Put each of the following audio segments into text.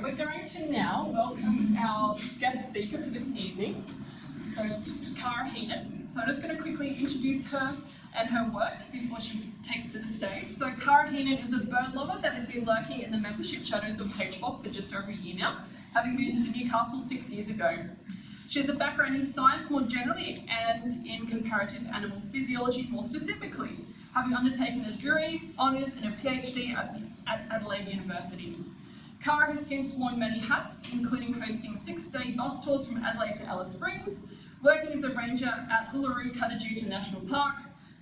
we're going to now welcome our guest speaker for this evening, so Caragh Heenan. So I'm just going to quickly introduce her and her work before she takes to the stage. So Caragh Heenan is a bird lover that has been lurking in the membership shadows of HBOC for just over a year now, having moved to Newcastle 6 years ago. She has a background in science more generally and in comparative animal physiology more specifically, having undertaken a degree, honours and a PhD at Adelaide University. Caragh has since worn many hats, including hosting 6-day bus tours from Adelaide to Alice Springs, working as a ranger at Uluru-Kata National Park,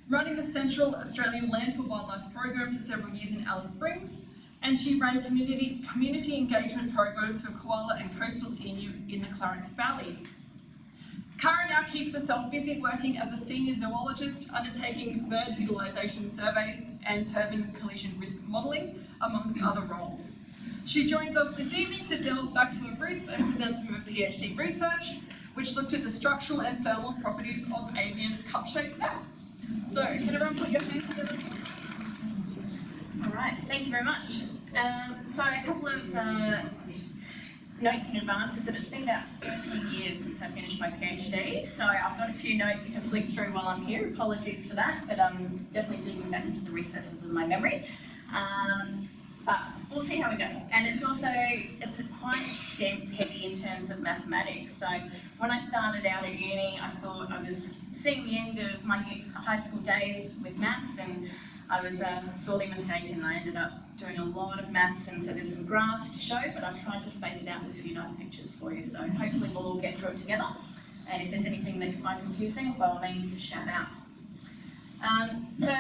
running the Central Australian Land for Wildlife program for several years in Alice Springs, and she ran community engagement programs for koala and coastal emu in the Clarence Valley. Caragh now keeps herself busy working as a senior zoologist, undertaking bird utilisation surveys and turbine collision risk modelling, amongst other roles. She joins us this evening to delve back to her roots and present some of her PhD research, which looked at the structural and thermal properties of avian cup-shaped nests. So, can everyone put your hands together? All right, thank you very much. So a couple of notes in advance is that it's been about 13 years since I finished my PhD, so I've got a few notes to flick through while I'm here. Apologies for that, but I'm definitely digging back into the recesses of my memory. But we'll see how we go. And it's quite dense, heavy in terms of mathematics. So when I started out at uni, I thought I was seeing the end of my high school days with maths, and I was sorely mistaken. I ended up doing a lot of maths, and so there's some graphs to show, but I've tried to space it out with a few nice pictures for you. So hopefully we'll all get through it together. And if there's anything that you find confusing, by all means, shout out. So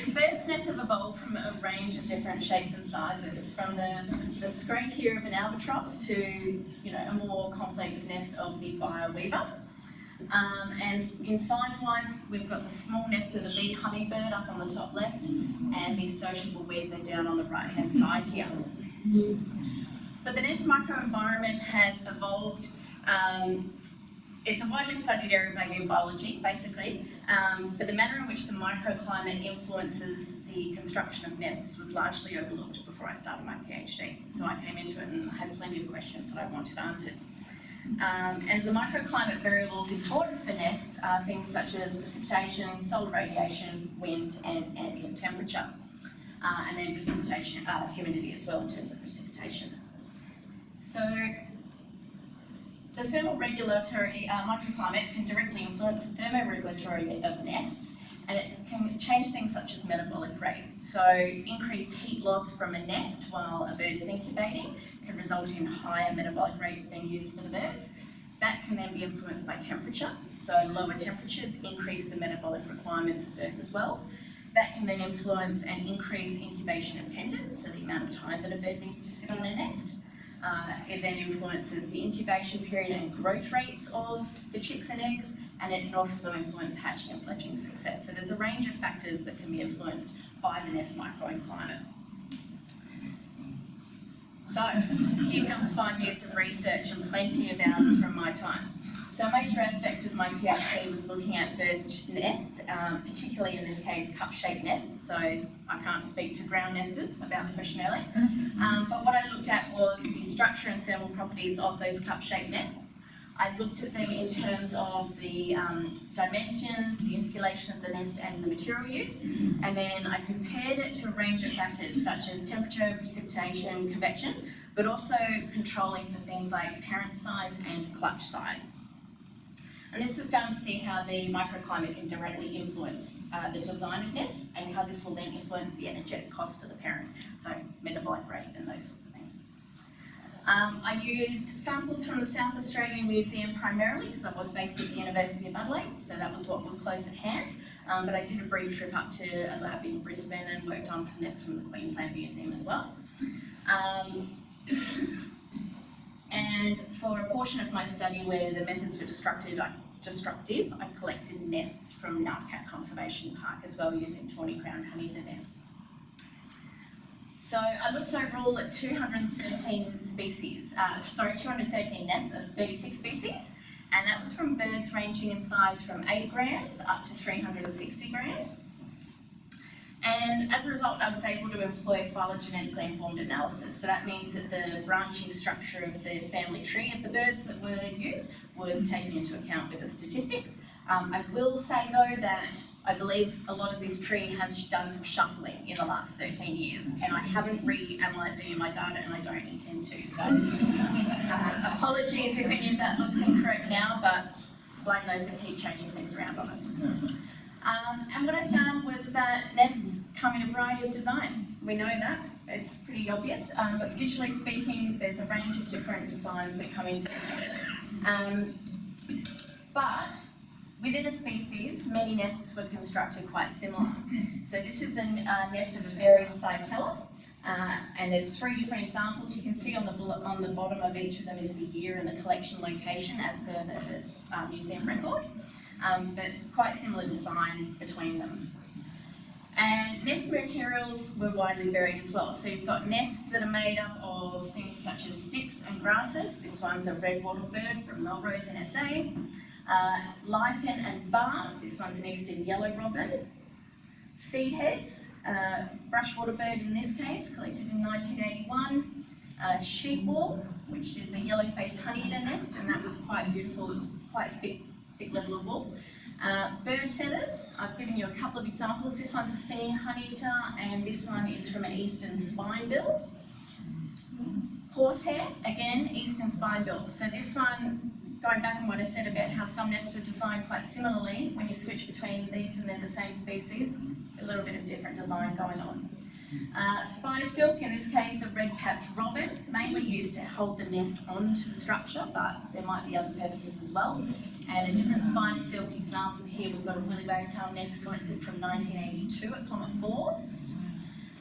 birds' nests have evolved from a range of different shapes and sizes, from the scrape here of an albatross to a more complex nest of the bower-weaver. And in size-wise, we've got the small nest of the bee honeybird up on the top left, and the sociable weaver down on the right-hand side here. But the nest microenvironment has evolved. It's a widely studied area of avian biology, basically, but the manner in which the microclimate influences the construction of nests was largely overlooked before I started my PhD. So I came into it and had plenty of questions that I wanted answered. And the microclimate variables important for nests are things such as precipitation, solar radiation, wind, and ambient temperature. And then precipitation, humidity as well in terms of precipitation. So the thermal regulatory microclimate can directly influence the thermoregulatory of nests, and it can change things such as metabolic rate. So increased heat loss from a nest while a bird is incubating can result in higher metabolic rates being used for the birds. That can then be influenced by temperature. So lower temperatures increase the metabolic requirements of birds as well. That can then influence and increase incubation attendance, so the amount of time that a bird needs to sit on a nest. It then influences the incubation period and growth rates of the chicks and eggs, and it can also influence hatching and fledgling success. So there's a range of factors that can be influenced by the nest microclimate. So here comes 5 years of research and plenty of hours from my time. So a major aspect of my PhD was looking at birds' nests, particularly in this case cup-shaped nests, so I can't speak to ground nesters about the question earlier. But what I looked at was the structure and thermal properties of those cup-shaped nests. I looked at them in terms of the dimensions, the insulation of the nest and the material used, and then I compared it to a range of factors such as temperature, precipitation, convection, but also controlling for things like parent size and clutch size. And this was done to see how the microclimate can directly influence the design of nests and how this will then influence the energetic cost to the parent, so metabolic rate and those sorts of things. I used samples from the South Australian Museum primarily because I was based at the University of Adelaide, so that was what was close at hand. But I did a brief trip up to a lab in Brisbane and worked on some nests from the Queensland Museum as well. And for a portion of my study where the methods were destructive, I collected nests from Nutcat Conservation Park as well, using tawny crown honeyeater nests. So I looked overall at 213 species, 213 nests of 36 species, and that was from birds ranging in size from 8 grams up to 360 grams. And as a result, I was able to employ phylogenetically informed analysis. So that means that the branching structure of the family tree of the birds that were used was taken into account with the statistics. I will say though that I believe a lot of this tree has done some shuffling in the last 13 years, and I haven't re-analysed any of my data, and I don't intend to. So apologies if any of that looks incorrect now, but blame those that keep changing things around on us. And what I found was that nests come in a variety of designs. We know that, it's pretty obvious, but visually speaking, there's a range of different designs that come into it. But within a species, many nests were constructed quite similar. So this is a nest of a varied Cytella, and there's 3 different examples. You can see on the bottom of each of them is the year and the collection location as per the museum record, but quite similar design between them. And nest materials were widely varied as well. So you've got nests that are made up of things such as sticks and grasses. This one's a red-wattled bird from Melrose in SA. Lichen and bark, this one's an eastern yellow robin. Seed heads, brushwater bird in this case, collected in 1981. Sheep wool, which is a yellow-faced honeyeater nest, and that was quite beautiful. It was quite thick level of wool. Bird feathers, I've given you a couple of examples. This one's a singing honeyeater, and this one is from an eastern spinebill. Horsehair, again, eastern spinebill. So this one, going back on what I said about how some nests are designed quite similarly, when you switch between these and they're the same species, a little bit of different design going on. Spider silk, in this case a red-capped robin, mainly used to hold the nest onto the structure, but there might be other purposes as well. And a different spider silk example here, we've got a woolly wagtail nest collected from 1982 at Comet 4.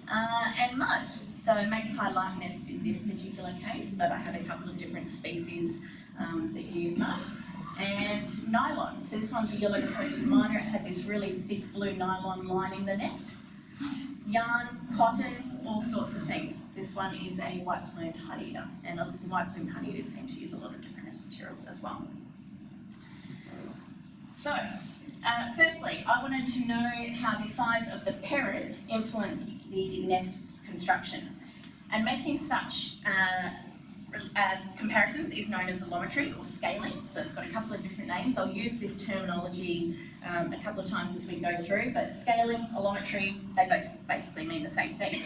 And mud, so magpie lark nest in this particular case, but I had a couple of different species that use mud. And nylon, so this one's a yellow-throated miner. It had this really thick blue nylon lining the nest. Yarn, cotton, all sorts of things. This one is a white-plumed honeyeater, and the white-plumed honeyeaters seem to use a lot of different nest materials as well. So, firstly, I wanted to know how the size of the parent influenced the nest's construction. And making such comparisons is known as allometry or scaling, so it's got a couple of different names. I'll use this terminology a couple of times as we go through, but scaling, allometry, they both basically mean the same thing.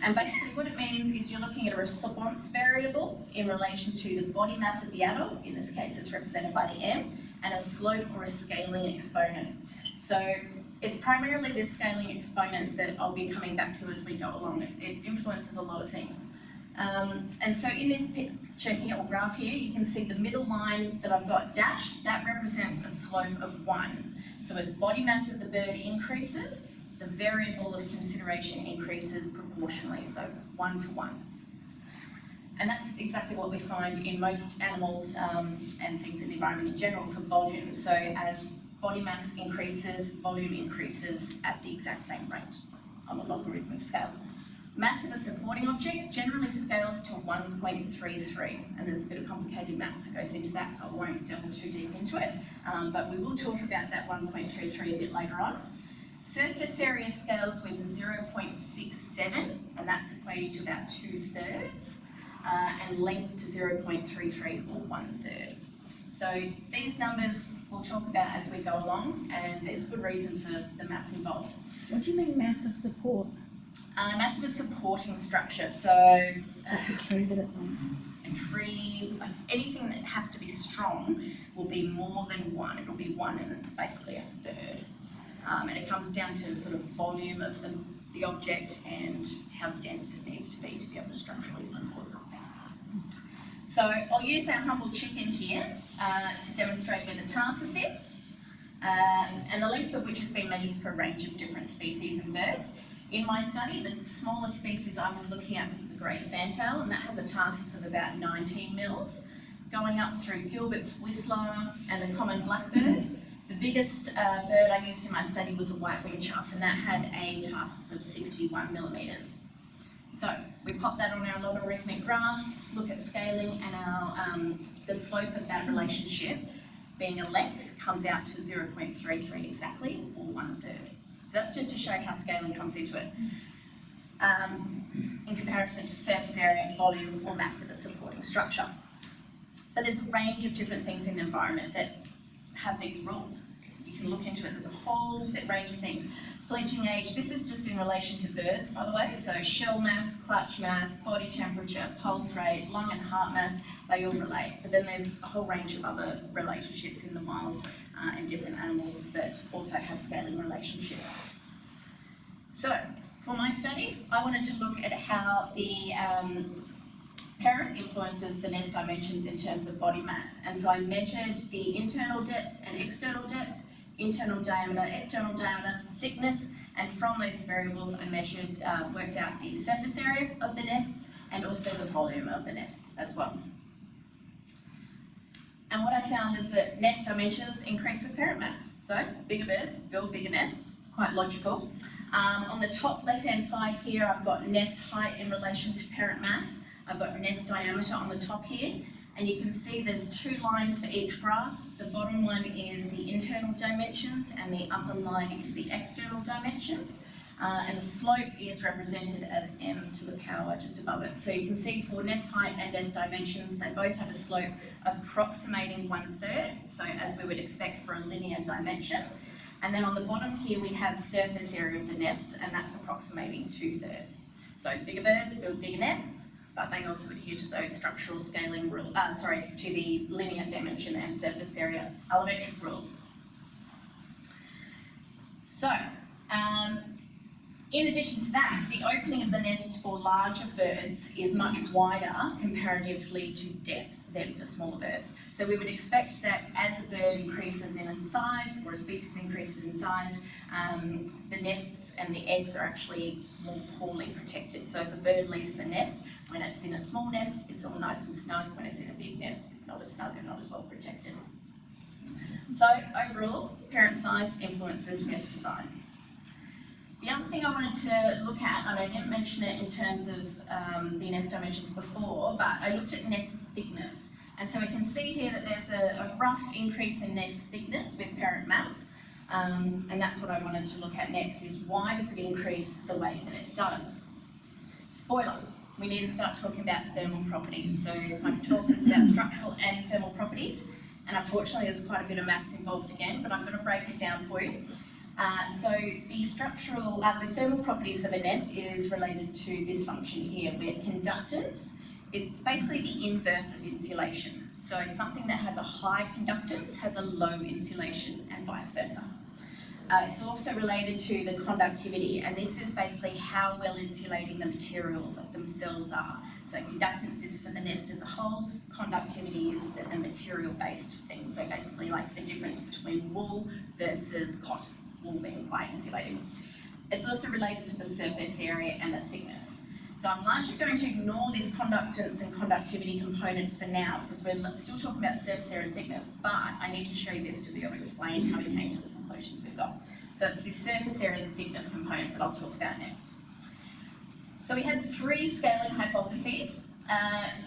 And basically what it means is you're looking at a response variable in relation to the body mass of the adult, in this case it's represented by the M, and a slope or a scaling exponent. So it's primarily this scaling exponent that I'll be coming back to as we go along. It influences a lot of things. And so in this picture here, or graph here, you can see the middle line that I've got dashed, that represents a slope of 1. So as body mass of the bird increases, the variable of consideration increases proportionally, so 1 for 1. And that's exactly what we find in most animals and things in the environment in general for volume. So as body mass increases, volume increases at the exact same rate on a logarithmic scale. Mass of a supporting object generally scales to 1.33, and there's a bit of complicated maths that goes into that, so I won't delve too deep into it, but we will talk about that 1.33 a bit later on. Surface area scales with 0.67, and that's equating to about 2/3, and length to 0.33 or 1/3. So these numbers we'll talk about as we go along, and there's good reason for the maths involved. What do you mean mass of support? Mass of a supporting structure, so The tree that it's on. a tree, anything that has to be strong will be more than 1. It'll be 1 and basically 1/3. And it comes down to sort of volume of the object and how dense it needs to be able to structurally support something. So I'll use our humble chicken here to demonstrate where the tarsus is, and the length of which has been measured for a range of different species and birds. In my study, the smallest species I was looking at was the grey fantail, and that has a tarsus of about 19 mils, going up through Gilbert's whistler and the common blackbird. The biggest bird I used in my study was a white-winged chough, and that had a tarsus of 61 millimetres. So we pop that on our logarithmic graph, look at scaling, and our the slope of that relationship, being a length, comes out to 0.33 exactly, or 1/3. So that's just to show how scaling comes into it. In comparison to surface area, volume, or mass of a supporting structure. But there's a range of different things in the environment that have these rules. You can look into it, there's a whole range of things. Fledging age, this is just in relation to birds, by the way, so shell mass, clutch mass, body temperature, pulse rate, lung and heart mass, they all relate. But then there's a whole range of other relationships in the wild and different animals that also have scaling relationships. So, for my study, I wanted to look at how the parent influences the nest dimensions in terms of body mass. And so I measured the internal depth and external depth, internal diameter, external diameter, thickness, and from those variables I measured, worked out the surface area of the nests and also the volume of the nests as well. And what I found is that nest dimensions increase with parent mass. So bigger birds build bigger nests, quite logical. On the top left-hand side here, I've got nest height in relation to parent mass. I've got nest diameter on the top here, and you can see there's two lines for each graph. The bottom one is the internal dimensions, and the upper line is the external dimensions. And the slope is represented as m to the power just above it. So you can see for nest height and nest dimensions, they both have a slope approximating 1/3, so as we would expect for a linear dimension. And then on the bottom here, we have surface area of the nest, and that's approximating 2/3. So bigger birds build bigger nests, but they also adhere to those structural scaling rules, to the linear dimension and surface area allometric rules. So, in addition to that, the opening of the nests for larger birds is much wider comparatively to depth than for smaller birds. So we would expect that as a bird increases in size, or a species increases in size, the nests and the eggs are actually more poorly protected. So if a bird leaves the nest, when it's in a small nest, it's all nice and snug. When it's in a big nest, it's not as snug and not as well protected. So overall, parent size influences nest design. The other thing I wanted to look at, and I didn't mention it in terms of the nest dimensions before, but I looked at nest thickness. And so we can see here that there's a rough increase in nest thickness with parent mass. And that's what I wanted to look at next, is why does it increase the way that it does? Spoiler, we need to start talking about thermal properties. So my talk is about structural and thermal properties. And unfortunately, there's quite a bit of maths involved again, but I'm going to break it down for you. So the thermal properties of a nest is related to this function here, where conductance, it's basically the inverse of insulation. So something that has a high conductance has a low insulation, and vice versa. It's also related to the conductivity, and this is basically how well insulating the materials themselves are. So conductance is for the nest as a whole, conductivity is a material-based thing. So basically like the difference between wool versus cotton. Wool being quite insulating. It's also related to the surface area and the thickness. So I'm largely going to ignore this conductance and conductivity component for now, because we're still talking about surface area and thickness, but I need to show you this to be able to explain how we came to the conclusions we've got. So it's this surface area and the thickness component that I'll talk about next. So we had 3 scaling hypotheses.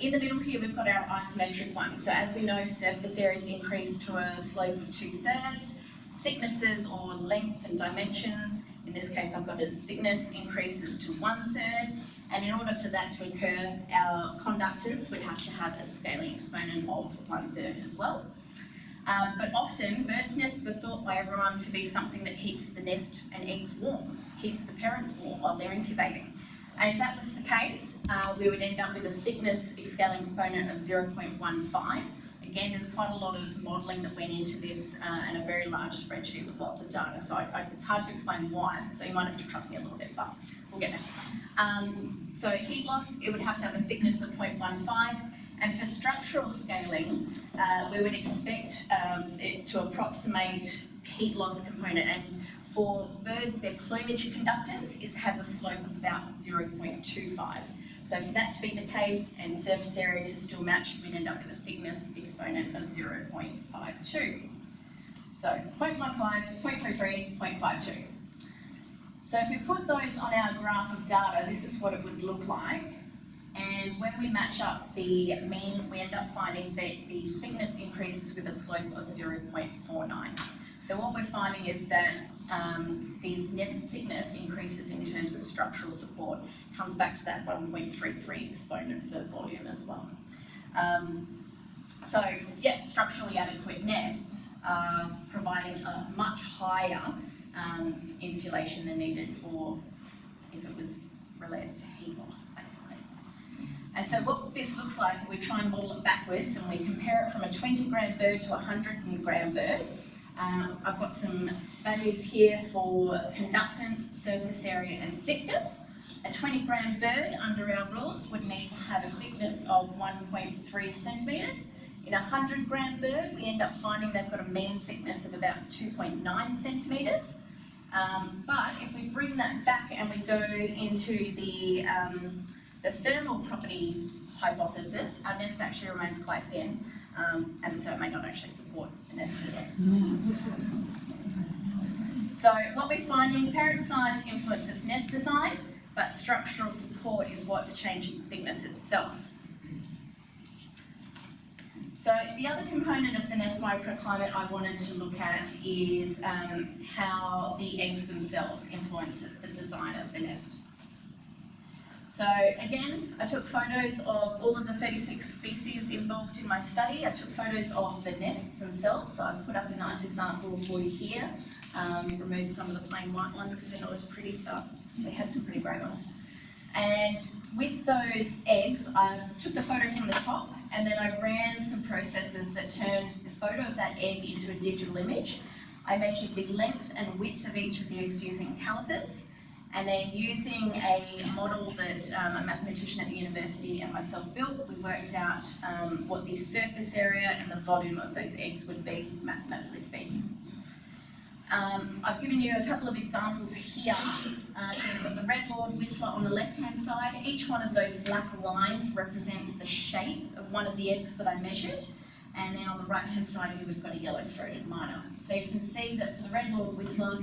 In the middle here, we've got our isometric one. So as we know, surface areas increase to a slope of 2/3. Thicknesses or lengths and dimensions, in this case I've got as thickness, increases to 1/3, and in order for that to occur, our conductance would have to have a scaling exponent of 1/3 as well. But often, birds' nests are thought by everyone to be something that keeps the nest and eggs warm, keeps the parents warm while they're incubating. And if that was the case, we would end up with a thickness scaling exponent of 0.15. Again, there's quite a lot of modelling that went into this and a very large spreadsheet with lots of data, so it's hard to explain why, so you might have to trust me a little bit, but we'll get there. So heat loss, it would have to have a thickness of 0.15, and for structural scaling, we would expect it to approximate heat loss component, and for birds, their plumage conductance has a slope of about 0.25. So for that to be the case and surface area to still match, we'd end up with a thickness exponent of 0.52. So 0.15, 0.33, 0.52. So if we put those on our graph of data, this is what it would look like. And when we match up the mean, we end up finding that the thickness increases with a slope of 0.49. So what we're finding is that these nest thickness increases in terms of structural support, comes back to that 1.33 exponent for volume as well. So yeah, structurally adequate nests are providing a much higher insulation than needed for if it was related to heat loss, basically. And so what this looks like, we try and model it backwards and we compare it from a 20-gram bird to a 100-gram bird. I've got some values here for conductance, surface area and thickness. A 20-gram bird under our rules would need to have a thickness of 1.3 centimetres. In a 100-gram bird, we end up finding they've got a mean thickness of about 2.9 centimetres. But if we bring that back and we go into the thermal property hypothesis, our nest actually remains quite thin, and so it may not actually support a nest of eggs. So what we're finding, parent size influences nest design, but structural support is what's changing thickness itself. So the other component of the nest microclimate I wanted to look at is how the eggs themselves influence the design of the nest. So again, I took photos of all of the 36 species involved in my study. I took photos of the nests themselves, so I've put up a nice example for you here. Removed some of the plain white ones because they're not as pretty. They had some pretty grey ones. And with those eggs, I took the photo from the top and then I ran some processes that turned the photo of that egg into a digital image. I measured the length and width of each of the eggs using calipers, and then using a model that a mathematician at the university and myself built, we worked out what the surface area and the volume of those eggs would be, mathematically speaking. I've given you a couple of examples here. So we've got the red lord whistler on the left-hand side. Each one of those black lines represents the shape of one of the eggs that I measured. And then on the right-hand side here, we've got a yellow-throated miner. So you can see that for the red lord whistler,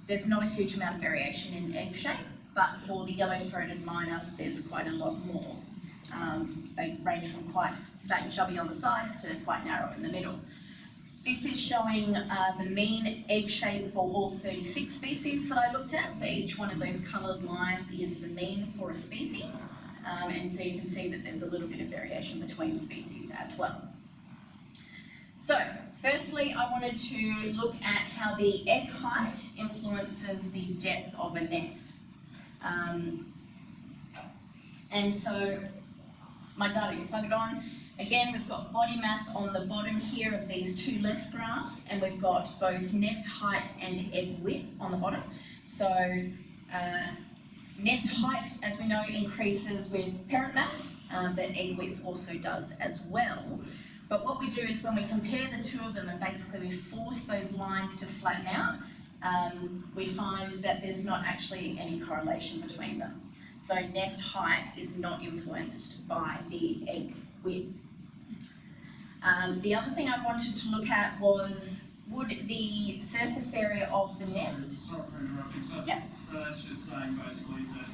there's not a huge amount of variation in egg shape, but for the yellow-throated miner, there's quite a lot more. They range from quite fat and chubby on the sides to quite narrow in the middle. This is showing the mean egg shape for all 36 species that I looked at. So each one of those coloured lines is the mean for a species. And so you can see that there's a little bit of variation between species as well. So, firstly, I wanted to look at how the egg height influences the depth of a nest. And so, my data, you plug it on. Again, we've got body mass on the bottom here of these two left graphs, and we've got both nest height and egg width on the bottom. So, nest height, as we know, increases with parent mass, but egg width also does as well. But what we do is when we compare the two of them and basically we force those lines to flatten out, we find that there's not actually any correlation between them. So nest height is not influenced by the egg width. The other thing I wanted to look at was, would the surface area of the nest... Sorry for interrupting. So, yep. So that's just saying basically that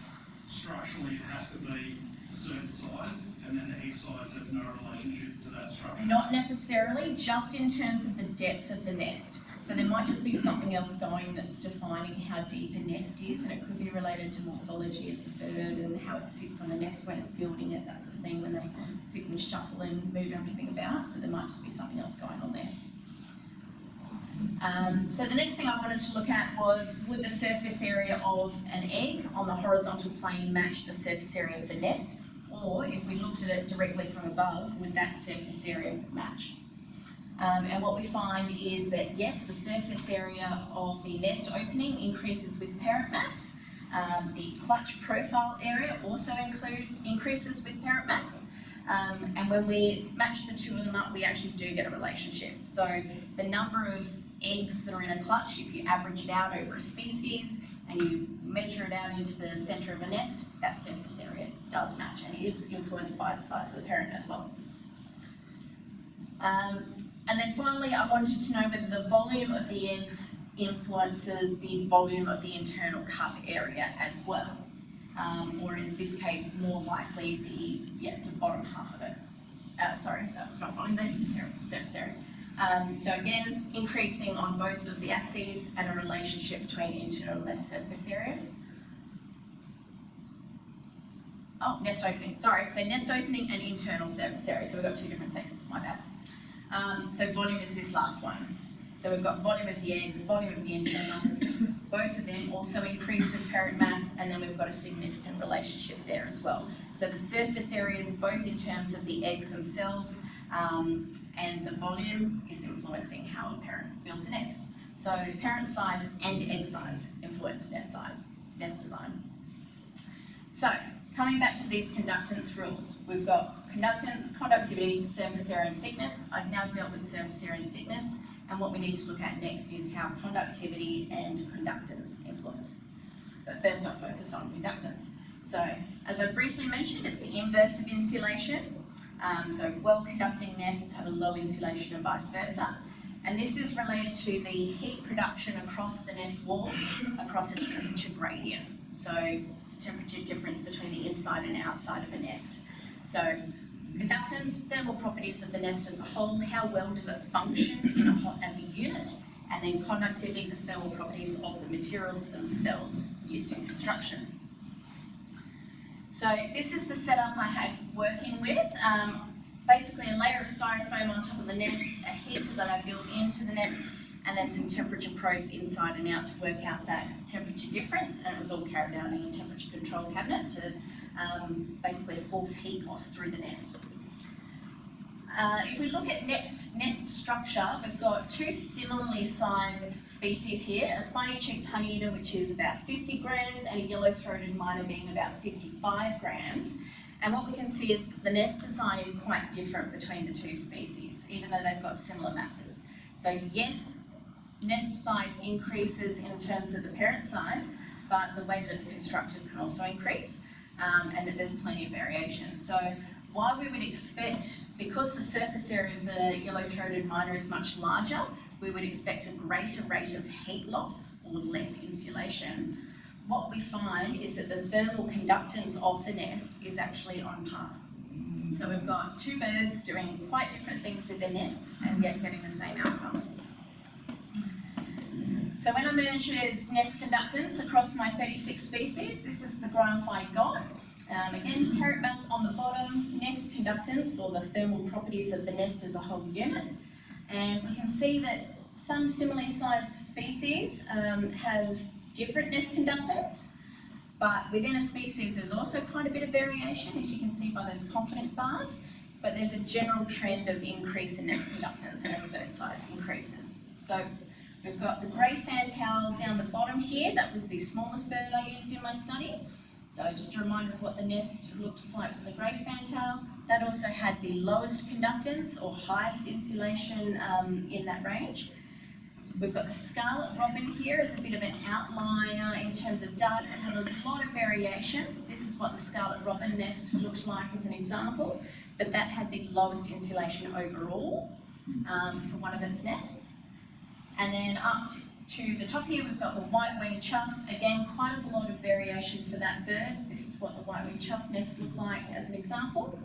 structurally it has to be a certain size, and then the egg size has no relationship to that structure? Not necessarily, just in terms of the depth of the nest. So there might just be something else going that's defining how deep a nest is, and it could be related to morphology of the bird and how it sits on a nest when it's building it, that sort of thing, when they sit and shuffle and move everything about. So there might just be something else going on there. So the next thing I wanted to look at was, would the surface area of an egg on the horizontal plane match the surface area of the nest? Or if we looked at it directly from above, would that surface area match? And what we find is that yes, the surface area of the nest opening increases with parent mass. The clutch profile area also increases with parent mass. And when we match the two of them up, we actually do get a relationship. So the number of eggs that are in a clutch, if you average it out over a species and you measure it out into the centre of a nest, that surface area does match, and it is influenced by the size of the parent as well. And then finally, I wanted to know whether the volume of the eggs influences the volume of the internal cup area as well. Or in this case, more likely the bottom half of it. Sorry, that was not volume, that's surface area. So again, increasing on both of the axes and a relationship between internal and nest surface area. Oh, nest opening, sorry. So nest opening and internal surface area. So we've got two different things, my bad. So volume is this last one. So we've got volume of the egg, volume of the internals. Both of them also increase with parent mass, and then we've got a significant relationship there as well. So the surface areas, both in terms of the eggs themselves, and the volume is influencing how a parent builds a nest. So parent size and egg size influence nest design. So coming back to these conductance rules, we've got conductance, conductivity, surface area and thickness. I've now dealt with surface area and thickness, and what we need to look at next is how conductivity and conductance influence. But first I'll focus on conductance. So as I briefly mentioned, it's the inverse of insulation. So well-conducting nests have a low insulation and vice versa. And this is related to the heat production across the nest wall, across a temperature gradient. So temperature difference between the inside and outside of a nest. So conductance, thermal properties of the nest as a whole, how well does it function as a unit, and then conductivity, the thermal properties of the materials themselves used in construction. So this is the setup I had working with. Basically a layer of styrofoam on top of the nest, a heater that I built into the nest, and then some temperature probes inside and out to work out that temperature difference, and it was all carried out in a temperature control cabinet to basically force heat loss through the nest. If we look at nest structure, we've got two similarly sized species here, a spiny-cheeked honeyeater, which is about 50 grams, and a yellow-throated miner being about 55 grams. And what we can see is the nest design is quite different between the two species, even though they've got similar masses. So yes, nest size increases in terms of the parent size, but the way that it's constructed can also increase, and that there's plenty of variation. So while we would expect, because the surface area of the yellow-throated miner is much larger, we would expect a greater rate of heat loss or less insulation. What we find is that the thermal conductance of the nest is actually on par. So we've got two birds doing quite different things with their nests and yet getting the same outcome. So when I measured nest conductance across my 36 species, this is the graph I got. Again, parent mass on the bottom, nest conductance, or the thermal properties of the nest as a whole unit. And we can see that some similarly sized species have different nest conductance, but within a species there's also quite a bit of variation, as you can see by those confidence bars, but there's a general trend of increase in nest conductance and as bird size increases. So we've got the grey fantail down the bottom here. That was the smallest bird I used in my study. So just a reminder of what the nest looks like for the grey fantail. That also had the lowest conductance or highest insulation in that range. We've got the scarlet robin here as a bit of an outlier in terms of data and had a lot of variation. This is what the scarlet robin nest looked like as an example, but that had the lowest insulation overall for one of its nests. And then up to the top here, we've got the white-winged chough. Again, quite a lot of variation for that bird. This is what the white-winged chough nest looked like as an example.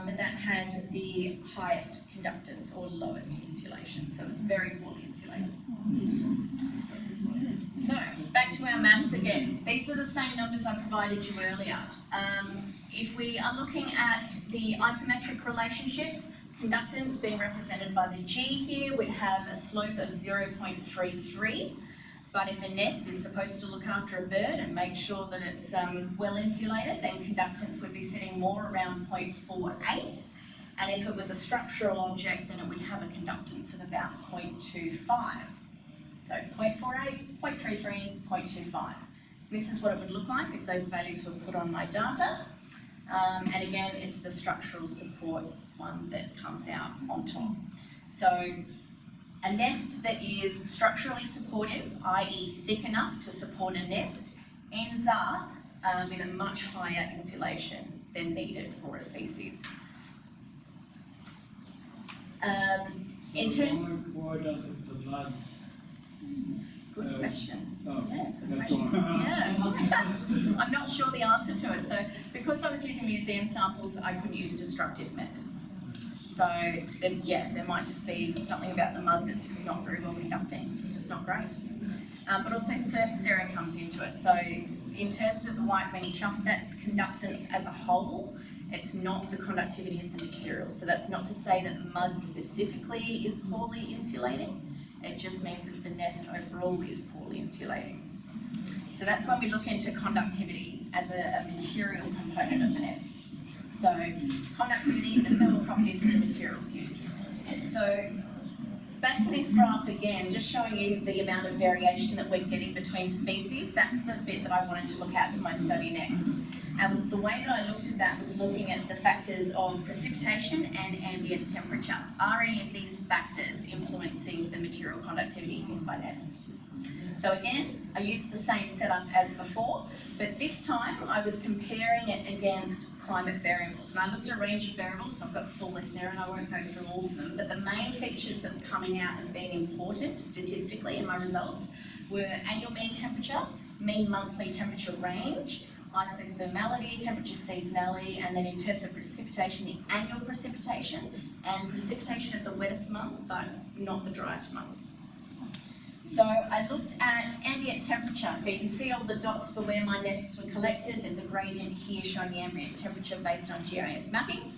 But that had the highest conductance or lowest insulation, so it was very poorly insulated. So, back to our maths again. These are the same numbers I provided you earlier. If we are looking at the isometric relationships, conductance being represented by the G here would have a slope of 0.33. But if a nest is supposed to look after a bird and make sure that it's well insulated, then conductance would be sitting more around 0.48. And if it was a structural object, then it would have a conductance of about 0.25. So 0.48, 0.33, 0.25. This is what it would look like if those values were put on my data. And again, it's the structural support one that comes out on top. So a nest that is structurally supportive, i.e. thick enough to support a nest, ends up with a much higher insulation than needed for a species. Why doesn't the mud? Good question. Oh, Yeah, good that's question. all. Yeah. I'm not sure the answer to it. So because I was using museum samples, I couldn't use destructive methods. So then, yeah, there might just be something about the mud that's just not very well conducting. It's just not great. But also surface area comes into it. So in terms of the white wing chuff, that's conductance as a whole. It's not the conductivity of the material. So that's not to say that mud specifically is poorly insulating. It just means that the nest overall is poorly insulating. So that's when we look into conductivity as a material component of the nests. So conductivity, the thermal properties of the materials used. So back to this graph again, just showing you the amount of variation that we're getting between species. That's the bit that I wanted to look at for my study next. And the way that I looked at that was looking at the factors of precipitation and ambient temperature. Are any of these factors influencing the material conductivity used by nests? So again, I used the same setup as before, but this time I was comparing it against climate variables. And I looked at a range of variables, so I've got a full list there and I won't go through all of them, but the main features that were coming out as being important statistically in my results were annual mean temperature, mean monthly temperature range, isothermality, temperature seasonality, and then in terms of precipitation, the annual precipitation and precipitation of the wettest month, but not the driest month. So I looked at ambient temperature. So you can see all the dots for where my nests were collected. There's a gradient here showing the ambient temperature based on GIS mapping.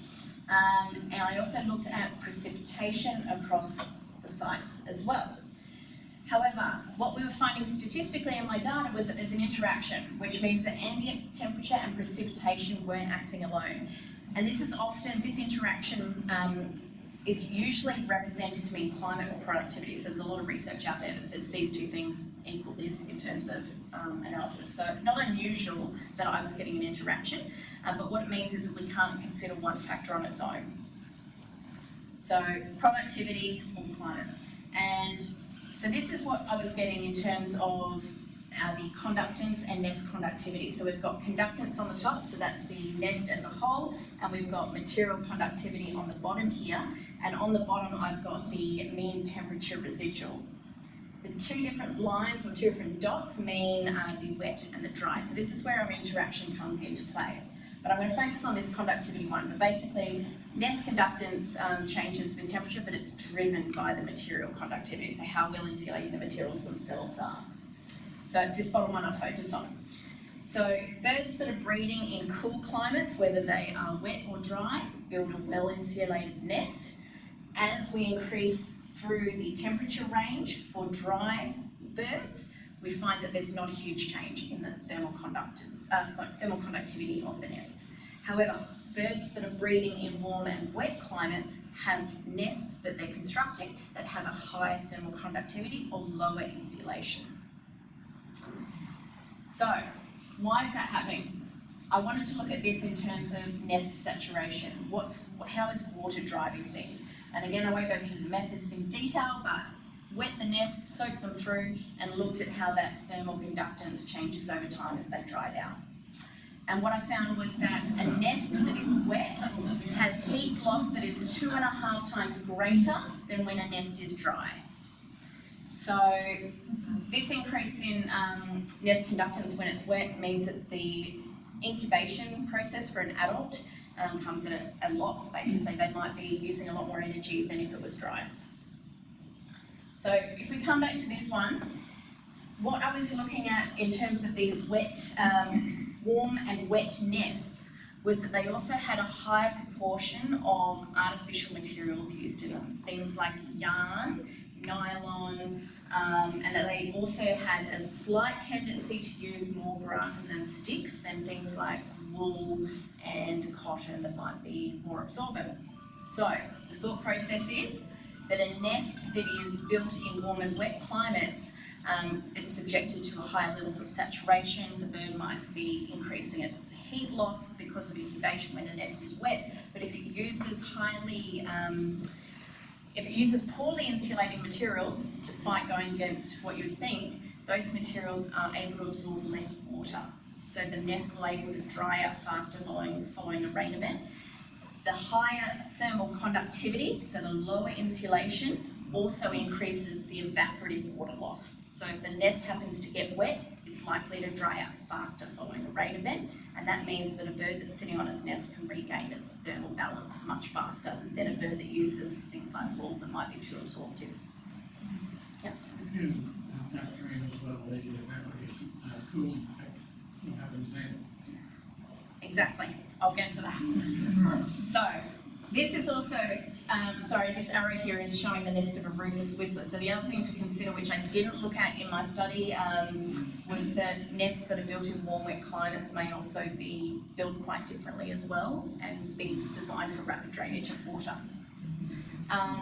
And I also looked at precipitation across the sites as well. However, what we were finding statistically in my data was that there's an interaction, which means that ambient temperature and precipitation weren't acting alone. And this is often, this interaction is usually represented to mean climate or productivity. So there's a lot of research out there that says these two things equal this in terms of analysis. So it's not unusual that I was getting an interaction, but what it means is that we can't consider one factor on its own. So productivity or climate. And so this is what I was getting in terms of the conductance and nest conductivity. So we've got conductance on the top, so that's the nest as a whole, and we've got material conductivity on the bottom here, and on the bottom I've got the mean temperature residual. The two different lines or two different dots mean the wet and the dry, so this is where our interaction comes into play. But I'm going to focus on this conductivity one, but basically nest conductance changes with temperature, but it's driven by the material conductivity, so how well insulating the materials themselves are. So it's this bottom one I focus on. So birds that are breeding in cool climates, whether they are wet or dry, build a well-insulated nest. As we increase through the temperature range for dry birds, we find that there's not a huge change in the thermal conductivity of the nests. However, birds that are breeding in warm and wet climates have nests that they're constructing that have a higher thermal conductivity or lower insulation. So, why is that happening? I wanted to look at this in terms of nest saturation. How is water driving things? And again, I won't go through the methods in detail, but wet the nests, soak them through, and looked at how that thermal conductance changes over time as they dry down. And what I found was that a nest that is wet has heat loss that is 2.5 times greater than when a nest is dry. So this increase in nest conductance when it's wet means that the incubation process for an adult comes at a loss, basically. They might be using a lot more energy than if it was dry. So if we come back to this one, what I was looking at in terms of these wet, warm and wet nests was that they also had a higher proportion of artificial materials used in them. Things like yarn, nylon, and that they also had a slight tendency to use more grasses and sticks than things like wool and cotton that might be more absorbent. So the thought process is that a nest that is built in warm and wet climates, it's subjected to high levels of saturation. The bird might be increasing its heat loss because of incubation when the nest is wet, but if it uses poorly insulating materials, despite going against what you'd think, those materials are able to absorb less water. So the nest will be able to dry out faster following a rain event. The higher thermal conductivity, so the lower insulation, also increases the evaporative water loss. So if the nest happens to get wet, it's likely to dry out faster following a rain event, and that means that a bird that's sitting on its nest can regain its thermal balance much faster than a bird that uses things like wool that might be too absorptive. Yep. If you factor in as well the evaporative cooling effect, what happens then? Exactly, I'll get to that. So, this is also, this arrow here is showing the nest of a rufous whistler. So the other thing to consider, which I didn't look at in my study, was that nests that are built in warm, wet climates may also be built quite differently as well and be designed for rapid drainage of water.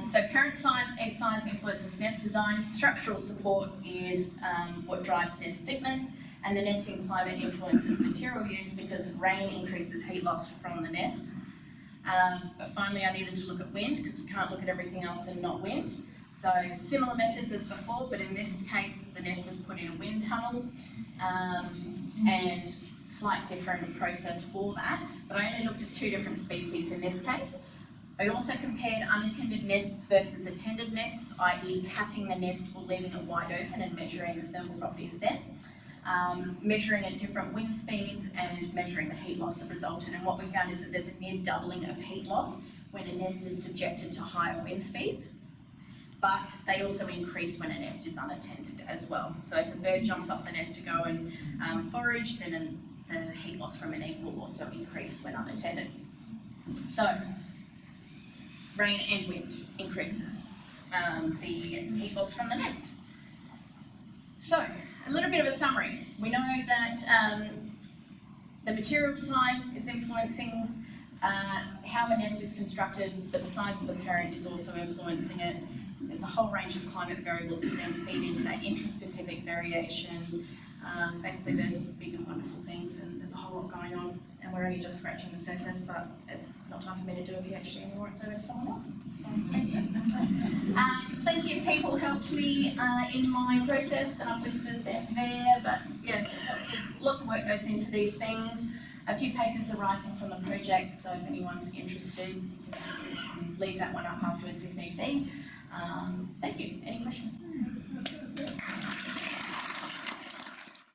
So parent size, egg size influences nest design. Structural support is what drives nest thickness, and the nesting climate influences material use because rain increases heat loss from the nest. But finally, I needed to look at wind because we can't look at everything else and not wind. So similar methods as before, but in this case, the nest was put in a wind tunnel, and slight different process for that. But I only looked at 2 different species in this case. I also compared unattended nests versus attended nests, i.e. capping the nest or leaving it wide open and measuring the thermal properties there. Measuring at different wind speeds and measuring the heat loss that resulted. And what we found is that there's a near doubling of heat loss when a nest is subjected to higher wind speeds, but they also increase when a nest is unattended as well. So if a bird jumps off the nest to go and forage, then the heat loss from an egg will also increase when unattended. So rain and wind increases the heat loss from the nest. So, a little bit of a summary. We know that the material design is influencing how a nest is constructed, but the size of the parent is also influencing it. There's a whole range of climate variables that then feed into that intraspecific variation. Basically, birds are big and wonderful things, and there's a whole lot going on, and we're only just scratching the surface, but it's not time for me to do a PhD anymore, it's over to someone else. So, thank you. Plenty of people helped me in my process, and I've listed them there, but yeah, lots of work goes into these things. A few papers arising from the project, so if anyone's interested, you can leave that one up afterwards if need be. Thank you.